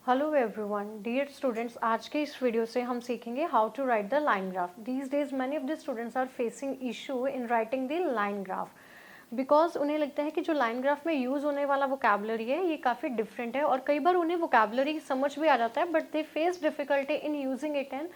Hello everyone, dear students, आज के इस वीडियो से हम सीखेंगे how to write the line graph. These days many of the students are facing issue in writing the line graph because उन्हें लगता है कि जो लाइन ग्राफ में यूज़ होने वाला वोकैबुलरी है ये काफ़ी डिफरेंट है और कई बार उन्हें वोकैबुलरी समझ भी आ जाता है but they face difficulty in using it in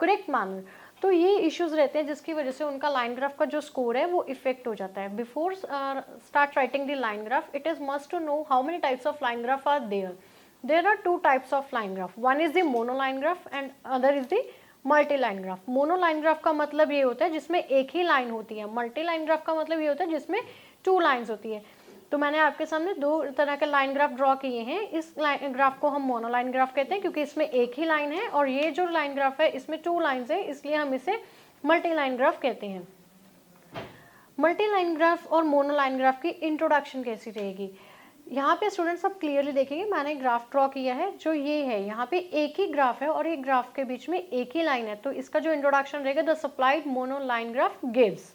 correct manner. तो ये इश्यूज रहते हैं जिसकी वजह से उनका लाइन ग्राफ का जो स्कोर है वो इफेक्ट हो जाता है। Before start writing the line graph, it is must to know how many types of line graph are there. There are two types of line graph. One is the monoline graph and other is the multi-line graph. Monoline graph का मतलब ये होता है जिसमें एक ही line होती है. Multi-line graph का मतलब ये होता है जिसमें टू लाइन्स होती है. तो मैंने आपके सामने दो तरह के लाइन ग्राफ ड्रॉ किए हैं. इस लाइन ग्राफ को हम मोनोलाइन ग्राफ कहते हैं क्योंकि इसमें एक ही लाइन है, और ये जो लाइन ग्राफ है इसमें टू लाइन्स है, इसलिए हम इसे मल्टी लाइन ग्राफ कहते हैं. मल्टी लाइन ग्राफ और मोनोलाइन ग्राफ की इंट्रोडक्शन कैसी रहेगी, यहाँ पे स्टूडेंट्स आप क्लियरली देखेंगे. मैंने ग्राफ ड्रॉ किया है जो ये है. यहाँ पे एक ही ग्राफ है और एक ग्राफ के बीच में एक ही लाइन है, तो इसका जो इंट्रोडक्शन रहेगा द सप्लाइड मोनोलाइन ग्राफ गिव्स.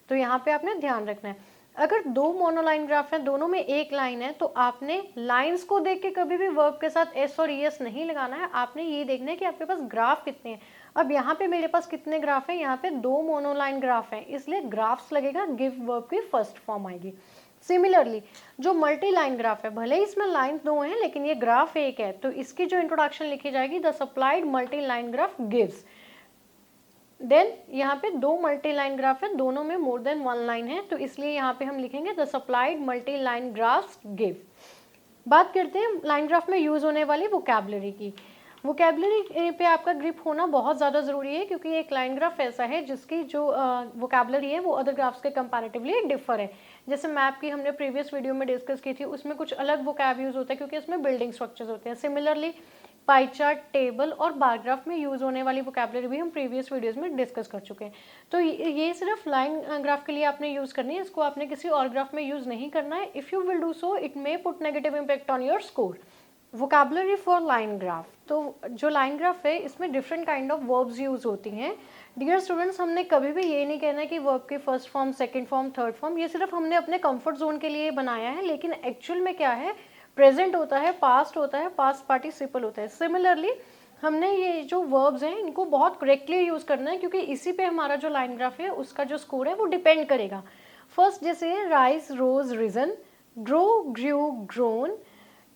तो यहाँ पे आपने ध्यान रखना है, अगर दो मोनोलाइन ग्राफ है दोनों में एक लाइन है तो आपने लाइंस को देख के कभी भी वर्ब के साथ एस और ईएस नहीं लगाना है. आपने ये देखना है कि आपके पास ग्राफ कितने हैं. अब यहाँ पे मेरे पास कितने ग्राफ है, यहाँ पे दो मोनोलाइन ग्राफ है, इसलिए ग्राफ्स लगेगा, गिव वर्ब की फर्स्ट फॉर्म आएगी. सिमिलरली जो मल्टी लाइन ग्राफ है, भले ही इसमें लाइन दो हैं लेकिन ये ग्राफ एक है, तो इसकी जो इंट्रोडक्शन लिखी जाएगी the supplied multi line graph gives. Then यहाँ पे दो मल्टी लाइन ग्राफ है, दोनों में मोर देन वन लाइन है, तो इसलिए यहाँ पे हम लिखेंगे the supplied multi line graphs give. बात करते हैं लाइन ग्राफ में यूज होने वाली वोकैबुलरी की. वोकैबुलरी पे आपका ग्रिप होना बहुत ज़्यादा ज़रूरी है क्योंकि एक लाइन ग्राफ ऐसा है जिसकी जो वोकैबुलरी है वो अदर ग्राफ्स के कंपैरेटिवली डिफर है. जैसे मैप की हमने प्रीवियस वीडियो में डिस्कस की थी, उसमें कुछ अलग वोकैब यूज़ होता है क्योंकि उसमें बिल्डिंग स्ट्रक्चर्स होते हैं. सिमिलरली पाई चार्ट, टेबल और बार ग्राफ में यूज़ होने वाली वोकैबुलरी भी हम प्रीवियस वीडियोस में डिस्कस कर चुके हैं. तो ये सिर्फ लाइन ग्राफ के लिए आपने यूज़ करनी है, इसको आपने किसी और ग्राफ में यूज़ नहीं करना है. If you will do so it may put negative impact on your score. Vocabulary for line graph. तो जो लाइन ग्राफ है इसमें different kind of verbs use होती हैं. डियर स्टूडेंट्स, हमने कभी भी ये नहीं कहना कि वर्ब की first form, second form, third form, ये सिर्फ हमने अपने कंफर्ट जोन के लिए बनाया है, लेकिन एक्चुअल में क्या है, प्रेजेंट होता है, पास्ट होता है, पास्ट पार्टिसिपल होता है. सिमिलरली हमने ये जो वर्ब्स हैं इनको बहुत करेक्टली यूज़ करना है क्योंकि इसी पे हमारा जो लाइन ग्राफ है उसका जो स्कोर है वो डिपेंड करेगा. फर्स्ट जैसे राइज, रोज, रिजन, ग्रो, ग्रू, grown,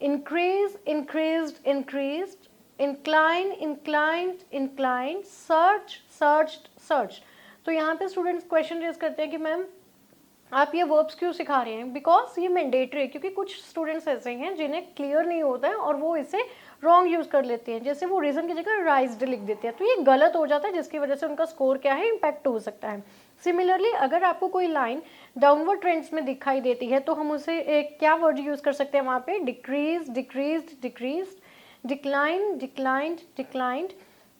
increase, increased, increased, incline, inclined, inclined, search, searched, searched. तो यहाँ पे स्टूडेंट्स क्वेश्चन रेज करते हैं कि मैम आप ये वर्ब्स क्यों सिखा रहे हैं. बिकॉज ये मैंडेटरी है क्योंकि कुछ स्टूडेंट्स ऐसे हैं जिन्हें क्लियर नहीं होता है और वो इसे रॉन्ग यूज़ कर लेते हैं. जैसे वो रीज़न की जगह राइज्ड लिख देते हैं, तो ये गलत हो जाता है जिसकी वजह से उनका स्कोर क्या है, इम्पैक्ट हो सकता है. सिमिलरली अगर आपको कोई लाइन डाउनवर्ड ट्रेंड्स में दिखाई देती है तो हम उसे एक क्या वर्ड यूज़ कर सकते हैं वहाँ पे, decrease, decreased, decreased, decline, declined, declined,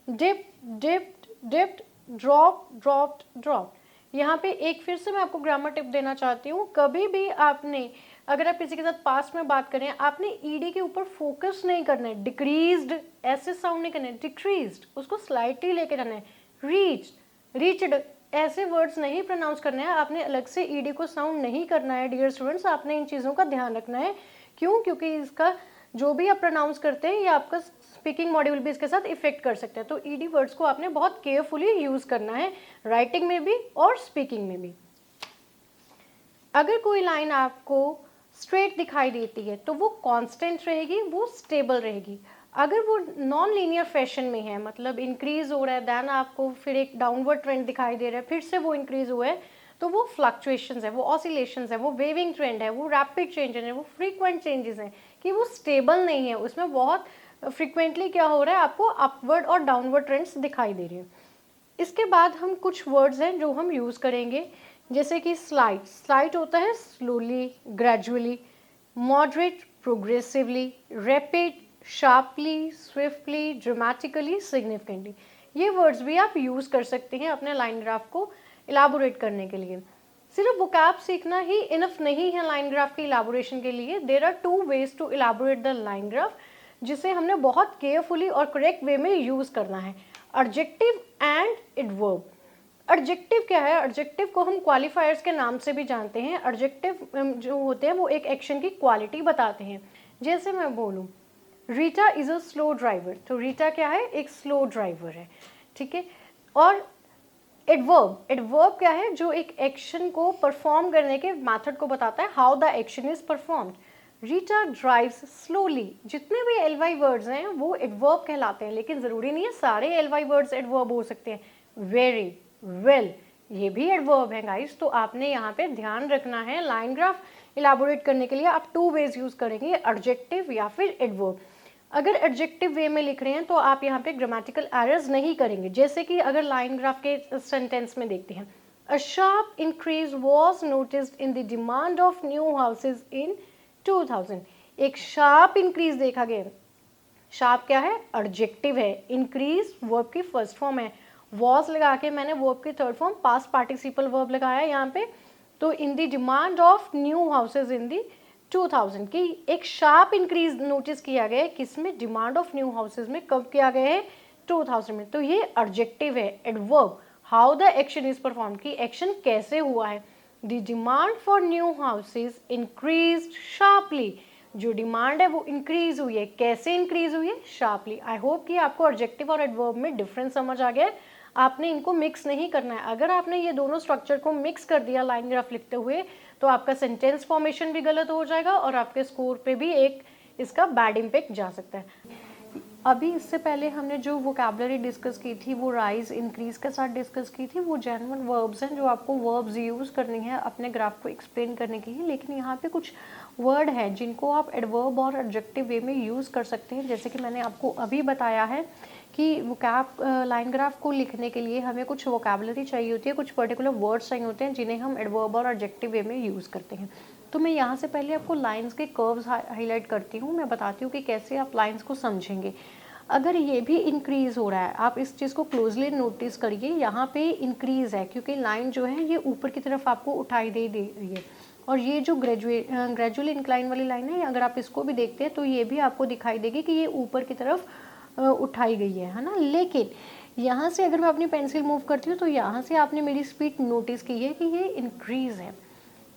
dip, dipped, dipped, drop, dropped, drop. यहाँ पे एक फिर से मैं आपको ग्रामर टिप देना चाहती हूँ. कभी भी आपने, अगर आप किसी के साथ पास्ट में बात करें, आपने ईडी के ऊपर फोकस नहीं करना है. डिक्रीज्ड ऐसे साउंड नहीं करना है, डिक्रीज्ड उसको स्लाइटली लेके जाना है. रीच्ड, रीच्ड ऐसे वर्ड्स नहीं प्रोनाउंस करने हैं, आपने अलग से ईडी को साउंड नहीं करना है. डियर स्टूडेंट्स, आपने इन चीज़ों का ध्यान रखना है. क्यों? क्योंकि इसका जो भी आप प्रोनाउंस करते हैं ये आपका स्पीकिंग मॉड्यूल भी इसके साथ इफेक्ट कर सकते हैं. तो ईडी वर्ड्स को आपने बहुत केयरफुली यूज़ करना है, राइटिंग में भी और स्पीकिंग में भी. अगर कोई लाइन आपको स्ट्रेट दिखाई देती है तो वो कांस्टेंट रहेगी, वो स्टेबल रहेगी. अगर वो नॉन लीनियर फैशन में है, मतलब इंक्रीज हो रहा है, देन आपको फिर एक डाउनवर्ड ट्रेंड दिखाई दे रहा है, फिर से वो इंक्रीज हुआ है, तो वो फ्लक्चुएशंस है, वो ऑसिलेशंस है, वो वेविंग ट्रेंड है, वो रैपिड चेंज है, वो फ्रीक्वेंट चेंजेस हैं, कि वो स्टेबल नहीं है. उसमें बहुत फ्रीक्वेंटली क्या हो रहा है, आपको अपवर्ड और डाउनवर्ड ट्रेंड्स दिखाई दे रही हैं. इसके बाद हम कुछ वर्ड्स हैं जो हम यूज़ करेंगे, जैसे कि स्लाइड. स्लाइड होता है slowly, gradually, moderate, progressively, rapid, sharply, swiftly, dramatically, significantly. ये वर्ड्स भी आप यूज़ कर सकते हैं अपने लाइन ग्राफ को इलाबोरेट करने के लिए. सिर्फ वोकैब सीखना ही इनफ नहीं है लाइन ग्राफ की इलाबोरेशन के लिए. There are two ways to elaborate the line graph, जिसे हमने बहुत केयरफुली और करेक्ट वे में यूज़ करना है. Adjective and adverb. एडजेक्टिव क्या है? एडजेक्टिव को हम क्वालिफायर्स के नाम से भी जानते हैं. एडजेक्टिव जो होते हैं वो एक एक्शन की क्वालिटी बताते हैं. जैसे मैं बोलूँ Rita is a slow driver, तो रीटा क्या है, एक स्लो ड्राइवर है, ठीक है। और एडवर्ब, एडवर्ब क्या है, जो एक एक्शन को परफॉर्म करने के मेथड को बताता है, how the action is performed. Rita drives slowly, जितने भी एलवाई वर्ड्स हैं वो एडवर्ब कहलाते हैं, लेकिन जरूरी नहीं है सारे एलवाई वर्ड्स एडवर्ब हो सकते हैं। वेरी, वेल, ये भी एडवर्ब है गाइस। तो आपने यहाँ पे ध्यान रखना है, लाइन ग्राफ इलाबोरेट करने के लिए आप टू वेज यूज करेंगे, एडजेक्टिव या फिर एडवर्ब। अगर एडजेक्टिव वे में लिख रहे हैं तो आप यहाँ पे ग्रामेटिकल एरर्स नहीं करेंगे। जैसे कि अगर लाइन ग्राफ के सेंटेंस में देखते हैं, a sharp increase was noticed in the demand of new houses इन 2000, एक शार्प इंक्रीज देखा गया। शार्प क्या है, एडजेक्टिव है, इंक्रीज वर्ब की फर्स्ट फॉर्म है, वॉज लगा के मैंने वर्ब की third form past participle verb लगाया यहाँ पे। तो in the demand of new houses in the 2000 की एक शार्प इंक्रीज नोटिस किया गया है, किसमें, डिमांड ऑफ न्यू हाउसेज में, कब किया गया है, 2000 में। तो ये एडजेक्टिव है, adverb, how the action is perform, की एक्शन कैसे हुआ है। The demand for new houses increase sharply, जो डिमांड है वो इंक्रीज हुई है, कैसे इंक्रीज हुई है, शार्पली। आई होप कि आपको एडजेक्टिव और एडवर्ब में डिफरेंस समझ आ गया है। आपने इनको मिक्स नहीं करना है। अगर आपने ये दोनों स्ट्रक्चर को मिक्स कर दिया लाइन ग्राफ लिखते हुए तो आपका सेंटेंस फॉर्मेशन भी गलत हो जाएगा और आपके स्कोर पे भी एक इसका बैड इम्पैक्ट जा सकता है। अभी इससे पहले हमने जो वोकैबुलरी डिस्कस की थी वो राइज इंक्रीज के साथ डिस्कस की थी। वो जेन्युइन वर्ब्स हैं जो आपको वर्ब्स यूज़ करनी है अपने ग्राफ को एक्सप्लेन करने के लिए। लेकिन यहाँ पे कुछ वर्ड हैं जिनको आप एडवर्ब और एडजेक्टिव वे में यूज़ कर सकते हैं। जैसे कि मैंने आपको अभी बताया है कि वोकैब लाइन ग्राफ को लिखने के लिए हमें कुछ वोकैबुलरी चाहिए होती है, कुछ पर्टिकुलर वर्ड्स चाहिए होते हैं जिन्हें हम एडवर्ब और एडजेक्टिव वे में यूज़ करते हैं। तो मैं यहाँ से पहले आपको लाइंस के कर्व्स हाईलाइट करती हूँ। मैं बताती हूँ कि कैसे आप लाइंस को समझेंगे। अगर ये भी इंक्रीज़ हो रहा है, आप इस चीज़ को क्लोजली नोटिस करिए, यहाँ पे इंक्रीज़ है क्योंकि लाइन जो है ये ऊपर की तरफ आपको उठाई दे रही है। और ये जो ग्रेजुअल इंक्लाइन वाली लाइन है, अगर आप इसको भी देखते हैं तो ये भी आपको दिखाई देगी कि ये ऊपर की तरफ उठाई गई है ना। लेकिन यहाँ से अगर मैं अपनी पेंसिल मूव करती हूँ तो यहाँ से आपने मेरी स्पीड नोटिस की है कि ये इंक्रीज़ है।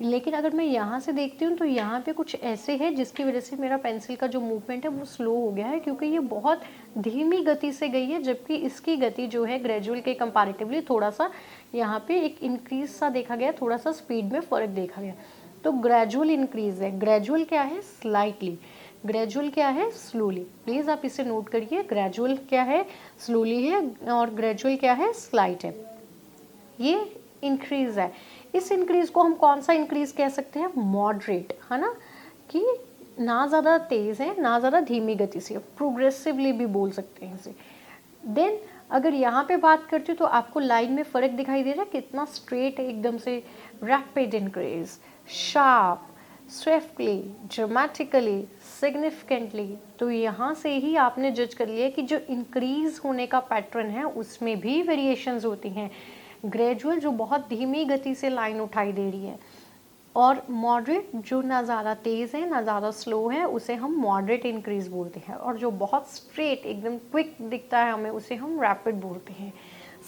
लेकिन अगर मैं यहाँ से देखती हूँ तो यहाँ पे कुछ ऐसे है जिसकी वजह से मेरा पेंसिल का जो मूवमेंट है वो स्लो हो गया है, क्योंकि ये बहुत धीमी गति से गई है, जबकि इसकी गति जो है ग्रेजुअल के कंपैरेटिवली थोड़ा सा यहाँ पे एक इंक्रीज सा देखा गया, थोड़ा सा स्पीड में फ़र्क देखा गया। तो ग्रेजुअल इंक्रीज है, ग्रेजुअल क्या है, स्लाइटली, ग्रेजुअल क्या है, स्लोली। प्लीज़ आप इसे नोट करिए, ग्रेजुअल क्या है, स्लोली है, और ग्रेजुअल क्या है, स्लाइट है। ये इंक्रीज है। इस इंक्रीज को हम कौन सा इंक्रीज कह सकते हैं, मॉडरेट, है ना, कि ना ज़्यादा तेज़ है ना ज़्यादा धीमी गति से, प्रोग्रेसिवली भी बोल सकते हैं इसे। देन अगर यहाँ पे बात करती हूँ तो आपको लाइन में फ़र्क दिखाई दे रहा है, कितना स्ट्रेट है एकदम से, rapid increase, sharp, swiftly, dramatically, significantly. तो यहाँ से ही आपने जज कर लिया कि जो इंक्रीज होने का पैटर्न है उसमें भी वेरिएशंस होती हैं। ग्रेजुअल जो बहुत धीमी गति से लाइन उठाई दे रही है, और मॉडरेट जो ना ज़्यादा तेज़ है ना ज़्यादा स्लो है, उसे हम मॉडरेट इंक्रीज बोलते हैं। और जो बहुत स्ट्रेट एकदम क्विक दिखता है हमें, उसे हम रैपिड बोलते हैं।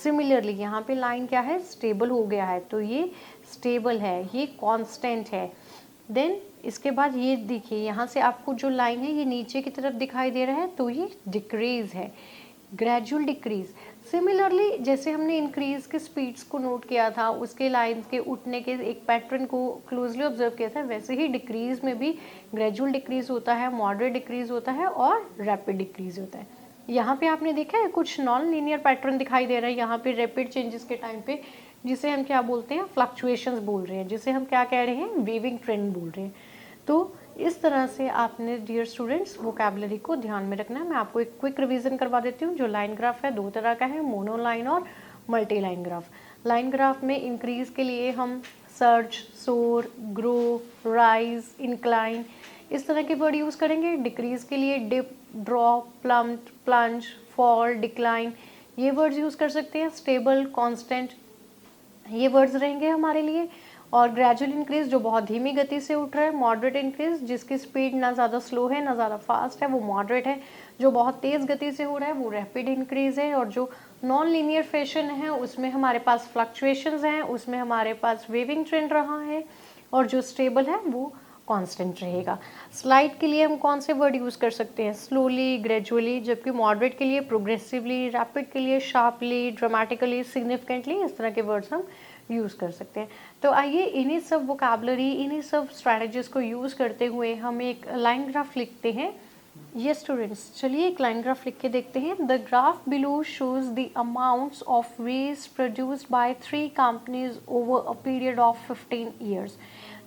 सिमिलरली यहाँ पे लाइन क्या है, स्टेबल हो गया है, तो ये स्टेबल है, ये कांस्टेंट है। देन इसके बाद ये देखिए, यहाँ से आपको जो लाइन है ये नीचे की तरफ दिखाई दे रहा है, तो ये डिक्रीज है, ग्रेजुअल डिक्रीज। सिमिलरली जैसे हमने इंक्रीज के स्पीड्स को नोट किया था, उसके लाइंस के उठने के एक पैटर्न को क्लोजली ऑब्जर्व किया था, वैसे ही डिक्रीज में भी ग्रेजुअल डिक्रीज होता है, मॉडरेट डिक्रीज होता है और रैपिड डिक्रीज होता है। यहाँ पे आपने देखा है कुछ नॉन लीनियर पैटर्न दिखाई दे रहा है यहाँ पे रैपिड चेंजेस के टाइम पे, जिसे हम क्या बोलते हैं, फ्लक्चुएशंस बोल रहे हैं, जिसे हम क्या कह रहे हैं, वेविंग ट्रेंड बोल रहे हैं। तो इस तरह से आपने डियर स्टूडेंट्स वोकैबुलरी को ध्यान में रखना है। मैं आपको एक क्विक रिवीजन करवा देती हूँ। जो लाइन ग्राफ है दो तरह का है, मोनो लाइन और multi line graph. Line graph में इंक्रीज के लिए हम सर्ज, सोर, ग्रो, राइज, इंक्लाइन इस तरह के वर्ड यूज़ करेंगे। डिक्रीज के लिए dip, drop, plump, plunge, fall, decline ये वर्ड्स यूज़ कर सकते हैं। स्टेबल, कांस्टेंट ये वर्ड्स रहेंगे हमारे लिए। और ग्रेजुअल इंक्रीज जो बहुत धीमी गति से उठ रहा है। मॉडरेट इंक्रीज जिसकी स्पीड ना ज़्यादा स्लो है ना ज़्यादा फास्ट है, वो मॉडरेट है। जो बहुत तेज़ गति से हो रहा है वो रैपिड इंक्रीज है। और जो नॉन लीनियर फैशन है उसमें हमारे पास फ्लक्चुएशंस हैं, उसमें हमारे पास वेविंग ट्रेंड रहा है। और जो स्टेबल है वो कांस्टेंट रहेगा। स्लाइड के लिए हम कौन से वर्ड यूज़ कर सकते हैं? स्लोली, ग्रेजुअली, जबकि मॉडरेट के लिए प्रोग्रेसिवली, रैपिड के लिए शार्पली, ड्रामेटिकली, सिग्निफिकेंटली, इस तरह के वर्ड्स हम यूज़ कर सकते हैं। तो आइए इन्हीं सब वोकैबुलरी, इन्हीं सब स्ट्रैटेजीज को यूज़ करते हुए हम एक लाइन ग्राफ लिखते हैं। यस स्टूडेंट्स, चलिए एक लाइन ग्राफ लिख के देखते हैं। The graph below shows the amounts of waste produced by 3 companies over a period of 15 years.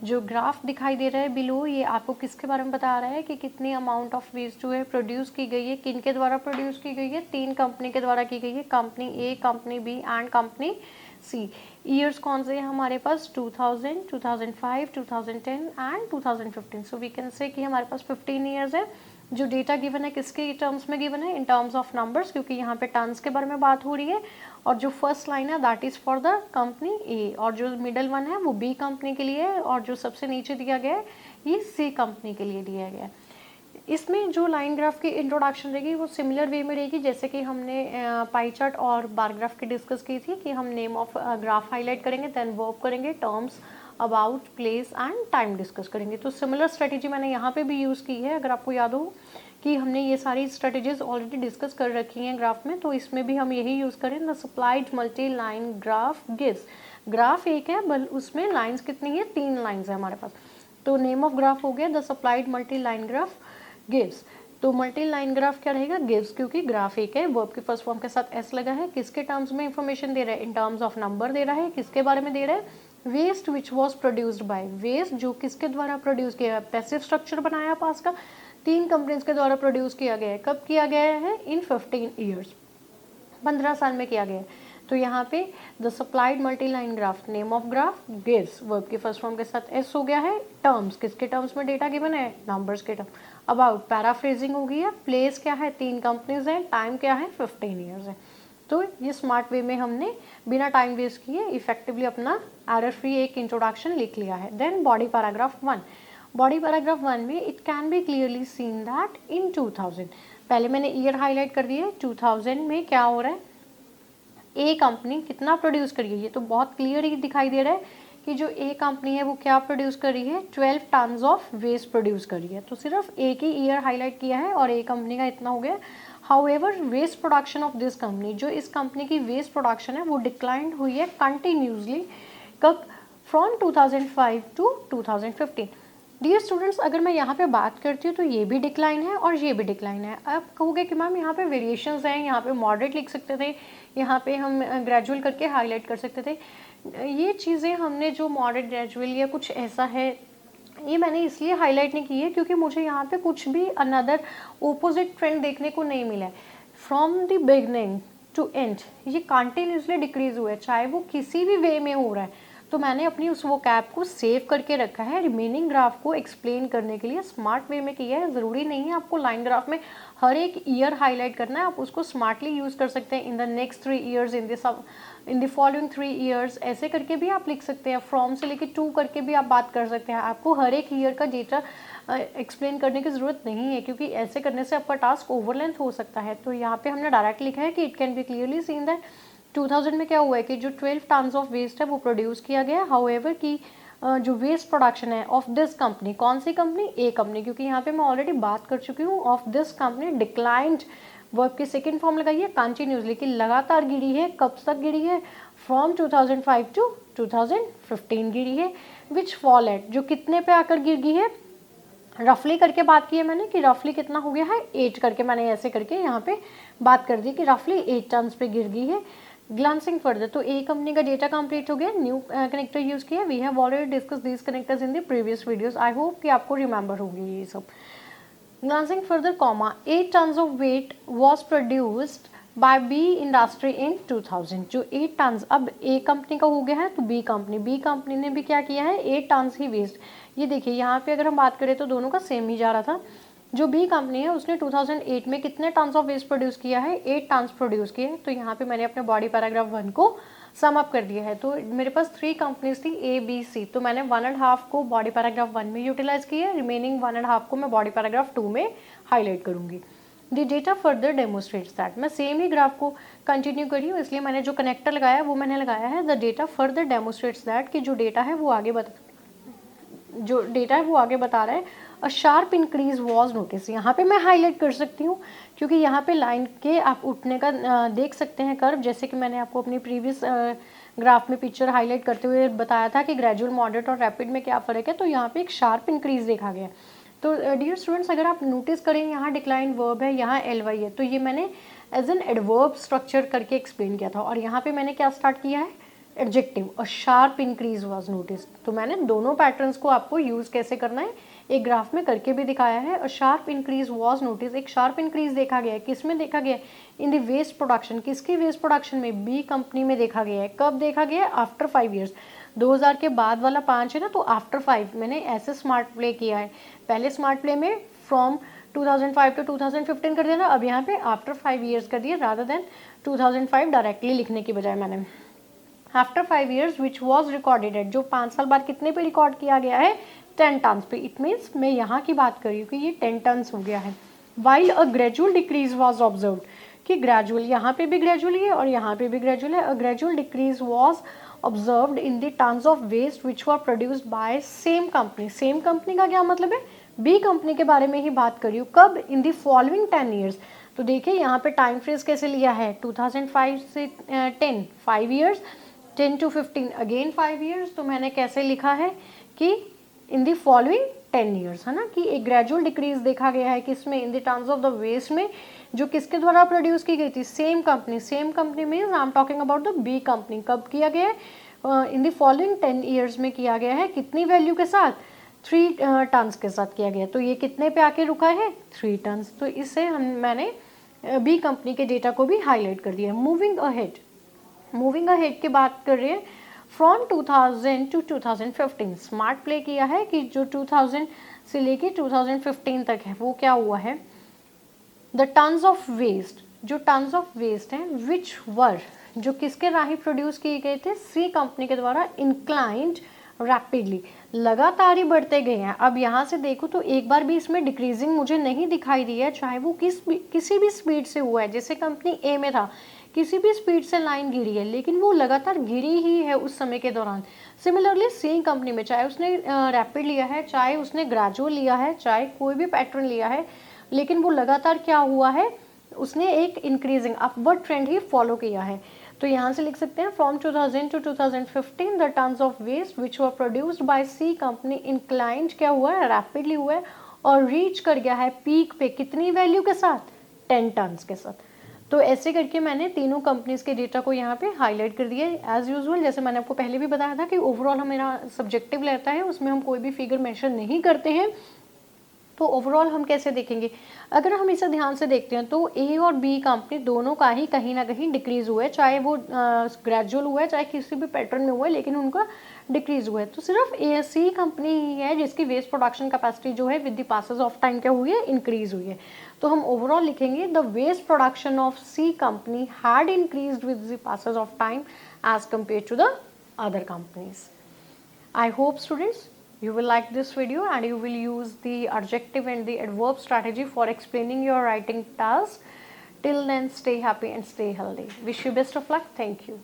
जो ग्राफ दिखाई दे रहा है बिलो, ये आपको किसके बारे में बता रहा है कि कितनी अमाउंट ऑफ वेस्ट जो है प्रोड्यूस की गई है, किन के द्वारा प्रोड्यूस की गई है? 3 कंपनी के द्वारा की गई है, company A, company B and company C. Years कौन से हैं हमारे पास? 2000, 2005, 2010 and 2015। So we can say कि हमारे पास 15 ईयर्स है। जो डेटा गिवन है किसके टर्म्स में गिवन है? इन टर्म्स ऑफ नंबर्स, क्योंकि यहाँ पे टन्स के बारे में बात हो रही है। और जो फर्स्ट लाइन है that is for the company A, और जो मिडल वन है वो बी कंपनी के लिए है, और जो सबसे नीचे दिया गया है ये सी कंपनी के लिए दिया गया है। इसमें जो लाइन ग्राफ की इंट्रोडक्शन रहेगी वो सिमिलर वे में रहेगी जैसे कि हमने पाई चार्ट और बार ग्राफ की डिस्कस की थी, कि हम नेम ऑफ ग्राफ हाईलाइट करेंगे, देन वर्ब करेंगे, terms, about, place and time discuss करेंगे। तो सिमिलर स्ट्रेटेजी मैंने यहाँ पे भी यूज़ की है। अगर आपको याद हो कि हमने ये सारी स्ट्रेटेजीज ऑलरेडी डिस्कस कर रखी हैं ग्राफ में, तो इसमें भी हम यही यूज़ करें। The supplied multi line graph gives, graph एक है बल उसमें लाइन्स कितनी है? 3 लाइन्स है हमारे पास। तो नेम ऑफ ग्राफ हो गया the supplied multi line graph gives. तो मल्टी लाइन ग्राफ क्या रहेगा? गिव्स, क्योंकि ग्राफ एक है, वर्ब के फर्स्ट फॉर्म के साथ एस लगा है। किसके टर्म्स में इंफॉर्मेशन दे रहा है? इन टर्म्स ऑफ नंबर दे रहा है। किसके बारे में दे रहा है? Waste which was produced by, waste जो किसके द्वारा प्रोड्यूस किया है? पैसिव स्ट्रक्चर बनाया पास का, 3 कंपनीज के द्वारा प्रोड्यूस किया गया है। कब किया गया है? इन 15 ईयर्स, 15 साल में किया गया है। तो यहाँ पे the supplied multi line graph, name of graph gives, verb के फर्स्ट फॉर्म के साथ एस हो गया है। टर्म्स, किसके टर्म्स में डेटा गिवन है? नंबर्स के टर्म। अबाउट, पैराफ्रेजिंग हो गई है। प्लेस क्या है? 3 कंपनीज हैं। टाइम क्या है? 15 ईयर्स है। तो ये स्मार्ट वे में हमने बिना टाइम वेस्ट किए इफेक्टिवली अपना एरर फ्री एक इंट्रोडक्शन लिख लिया है। Then body paragraph 1, body paragraph 1 में it can be clearly seen that in 2000, पहले मैंने ईयर हाईलाइट कर दिया है। 2000 में क्या हो रहा है? ए कंपनी कितना प्रोड्यूस करी है? ये तो बहुत क्लियर ही दिखाई दे रहा है कि जो ए कंपनी है वो क्या प्रोड्यूस कर रही है? 12 टन्स ऑफ वेस्ट प्रोड्यूस कर रही है। तो सिर्फ एक ही ईयर हाईलाइट किया है और ए कंपनी का इतना हो गया। However waste production of this company, जो इस कंपनी की वेस्ट प्रोडक्शन है वो डिक्लाइंड हुई है कंटिन्यूसली। कब? From 2005 to 2015। डियर स्टूडेंट्स, अगर मैं यहाँ पे बात करती हूँ तो ये भी डिक्लाइन है और ये भी डिक्लाइन है। अब कहोगे कि मैम यहाँ पे वेरिएशंस हैं, यहाँ पे मॉडरेट लिख सकते थे, यहाँ पे हम ग्रेजुअल करके हाईलाइट कर सकते थे। ये चीज़ें हमने जो मॉडरेट, ग्रेजुअल या कुछ ऐसा है, ये मैंने इसलिए हाईलाइट नहीं की है क्योंकि मुझे यहाँ पे कुछ भी अनदर ओपोजिट ट्रेंड देखने को नहीं मिला है। From the beginning to end ये कंटिन्यूसली डिक्रीज हुआ है, चाहे वो किसी भी वे में हो रहा है। तो मैंने अपनी उस वो कैप को सेव करके रखा है रिमेनिंग ग्राफ को एक्सप्लेन करने के लिए। स्मार्ट वे में किया है, ज़रूरी नहीं है आपको लाइन ग्राफ में हर एक ईयर हाईलाइट करना है। आप उसको स्मार्टली यूज़ कर सकते हैं। In the next 3 years, in the following 3 years, ऐसे करके भी आप लिख सकते हैं। फ्रॉम से लेके टू करके भी आप बात कर सकते हैं। आपको हर एक ईयर का डेटा एक्सप्लेन करने की ज़रूरत नहीं है, क्योंकि ऐसे करने से आपका टास्क ओवरलेंथ हो सकता है। तो यहाँ पे हमने डायरेक्ट लिखा है कि it can be clearly seen that 2000 में क्या हुआ है कि जो 12 टन्स ऑफ वेस्ट है वो प्रोड्यूस किया गया। हाउएवर कि जो वेस्ट प्रोडक्शन है ऑफ दिस कंपनी, कौन सी कंपनी? ए कंपनी, क्योंकि यहाँ पे मैं ऑलरेडी बात कर चुकी हूँ। Of this company declined, verb की सेकेंड फॉर्म लगाइए कंटिन्यूसली, कि लगातार गिरी है। कब तक गिरी है? फ्रॉम 2005 टू 2015 गिरी है। विच फॉल एट, जो कितने पे आकर गिर गई है? रफली करके बात की है मैंने कि रफली कितना हो गया है? 8 करके मैंने ऐसे करके यहाँ पे बात कर दी कि रफली 8 टन्स पे गिर गई है। ग्लांसिंग फर्दर, तो ए कंपनी का डेटा कंप्लीट हो गया। न्यू कनेक्टर यूज़ किया। We have already discuss these connectors in the previous videos. I hope कि आपको रिमेंबर होंगी ये सब। Glancing further, comma, 8 tons of weight was produced by B industry in 2000। जो 8 टन्स, अब ए कंपनी का हो गया है तो बी कंपनी ने भी क्या किया है? 8 टन्स ही वेस्ट। ये देखिए यहाँ पे अगर हम बात करें तो दोनों का सेम ही जा रहा था। जो बी कंपनी है उसने 2008 में कितने टन्स ऑफ वेस्ट प्रोड्यूस किया है? 8 टन्स प्रोड्यूस किए। तो यहाँ पे मैंने अपने बॉडी पैराग्राफ 1 को सम अप कर दिया है। तो मेरे पास 3 कंपनीज थी, ए बी सी, तो मैंने 1.5 को बॉडी पैराग्राफ 1 में यूटिलाइज किया है। रिमेनिंग 1.5 को मैं बॉडी पैराग्राफ 2 में हाईलाइट करूंगी। The data further demonstrates that, मैं सेम ही ग्राफ को कंटिन्यू करी हूँ, इसलिए मैंने जो कनेक्टर लगाया वो मैंने लगाया है the data further demonstrates that, कि जो डेटा है वो आगे जो डेटा है वो आगे बता रहा है a sharp increase was notice. यहाँ पे मैं हाईलाइट कर सकती हूँ क्योंकि यहाँ पे लाइन के आप उठने का देख सकते हैं कर्व, जैसे कि मैंने आपको अपनी प्रीवियस ग्राफ में पिक्चर हाईलाइट करते हुए बताया था कि ग्रेजुअल, मॉडरेट और रैपिड में क्या फ़र्क है। तो यहाँ पे एक शार्प इंक्रीज देखा गया। तो डियर स्टूडेंट्स, अगर आप नोटिस करें यहाँ डिक्लाइन वर्ब है, यहाँ एल वाई है, तो ये मैंने एज एन एडवर्ब स्ट्रक्चर करके एक्सप्लेन किया था। और यहाँ पे मैंने क्या स्टार्ट किया है, adjective, a sharp increase was notice. तो मैंने दोनों पैटर्न्स को आपको यूज कैसे करना है एक ग्राफ में करके भी दिखाया है। A sharp increase was notice, एक शार्प इंक्रीज देखा गया है। किस में देखा गया है, इन द वेस्ट प्रोडक्शन। किसकी वेस्ट प्रोडक्शन में, बी कंपनी में देखा गया है। कब देखा गया है, आफ्टर 5 ईयर्स। 2000 के बाद वाला 5 है ना, तो आफ्टर 5 मैंने ऐसे स्मार्ट प्ले किया है। पहले स्मार्ट प्ले में फ्रॉम 2005 टू 2015 कर दिया था, अब यहाँ पे आफ्टर 5 ईयर्स कर दिया, रादर देन 2005 डायरेक्टली लिखने की बजाय मैंने after 5 years which was recorded at, जो 5 साल बाद कितने पे रिकॉर्ड किया गया है, 10 टन्स पे। इट मीन्स मैं यहाँ की बात कर रही हूँ कि ये 10 टन्स हो गया है। While a gradual decrease was observe, कि ग्रेजुअल, यहाँ पे भी ग्रेजुअल है और यहाँ पे भी ग्रेजुअल है। A gradual decrease was observed in the tons of waste which were produced by same company. Same company का क्या मतलब है, बी कंपनी के बारे में ही बात कर रही हूँ। कब, इन द फॉलोइंग 10 ईयर्स। तो देखिए यहाँ पे टाइम फ्रेज कैसे लिया है, 2005 से 10, 5 ईयर्स, 10 to 15 अगेन 5 ईयर्स। तो मैंने कैसे लिखा है कि इन दी फॉलोइंग 10 ईयर्स, है ना, कि एक ग्रेजुअल डिक्रीज देखा गया है किसमें, in the terms of the waste में, जो किसके द्वारा प्रोड्यूस की गई थी, same company. Same company means I am talking about the B company. कब किया गया है, इन द फॉलोइंग 10 ईयर्स में किया गया है। कितनी वैल्यू के साथ, 3 टन्स के साथ किया गया। तो ये कितने पे आके रुका है, 3 टन्स। तो इससे मैंने बी कंपनी के डेटा को भी हाईलाइट कर दिया। मूविंग अहेड, मूविंग अहेड की बात कर रहे हैं, फ्रॉम 2000 टू 2015 स्मार्ट प्ले किया है कि जो 2000 से लेके 2015 तक है वो क्या हुआ है, द टन्स ऑफ वेस्ट, जो टन्स ऑफ वेस्ट हैं विच वर, जो किसके राही प्रोड्यूस किए गए थे, सी कंपनी के द्वारा, इंक्लाइंड रैपिडली, लगातार ही बढ़ते गए हैं। अब यहाँ से देखो तो एक बार भी इसमें डिक्रीजिंग मुझे नहीं दिखाई दी है, चाहे वो किसी भी स्पीड से हुआ है। जैसे कंपनी ए में था, किसी भी स्पीड से लाइन गिरी है लेकिन वो लगातार गिरी ही है उस समय के दौरान। सिमिलरली सी कंपनी में, चाहे उसने रैपिड लिया है, चाहे उसने ग्रेजुअल लिया है, चाहे कोई भी पैटर्न लिया है, लेकिन वो लगातार क्या हुआ है, उसने एक इंक्रीजिंग अपवर्ड ट्रेंड ही फॉलो किया है। तो यहाँ से लिख सकते हैं, from 2000 to 2015 the tons of waste which were produced by C company inclined क्या हुआ है, रैपिडली हुआ है और रीच कर गया है पीक पे, कितनी वैल्यू के साथ, 10 टन्स के साथ। तो ऐसे करके मैंने तीनों कंपनीज के डेटा को यहाँ पे हाईलाइट कर दिया है। एज यूजुअल, जैसे मैंने आपको पहले भी बताया था कि ओवरऑल हमारा सब्जेक्टिव रहता है, उसमें हम कोई भी फिगर मेंशन नहीं करते हैं। तो ओवरऑल हम कैसे देखेंगे, अगर हम इसे ध्यान से देखते हैं तो ए और बी कंपनी दोनों का ही कहीं ना कहीं डिक्रीज हुआ है, चाहे वो ग्रेजुअल हुआ है चाहे किसी भी पैटर्न में हुआ है, लेकिन उनका डिक्रीज हुआ है। तो सिर्फ ए सी कंपनी ही है जिसकी वेस्ट प्रोडक्शन कैपेसिटी जो है with the passes of time क्या हुई है, इंक्रीज हुई है। तो हम ओवरऑल लिखेंगे, the waste production of C company had increased with the passes of time as compare to the other companies. I hope students you will like this video and you will use the adjective and the adverb strategy for explaining your writing task. Till then, stay happy and stay healthy. Wish you best of luck. Thank you.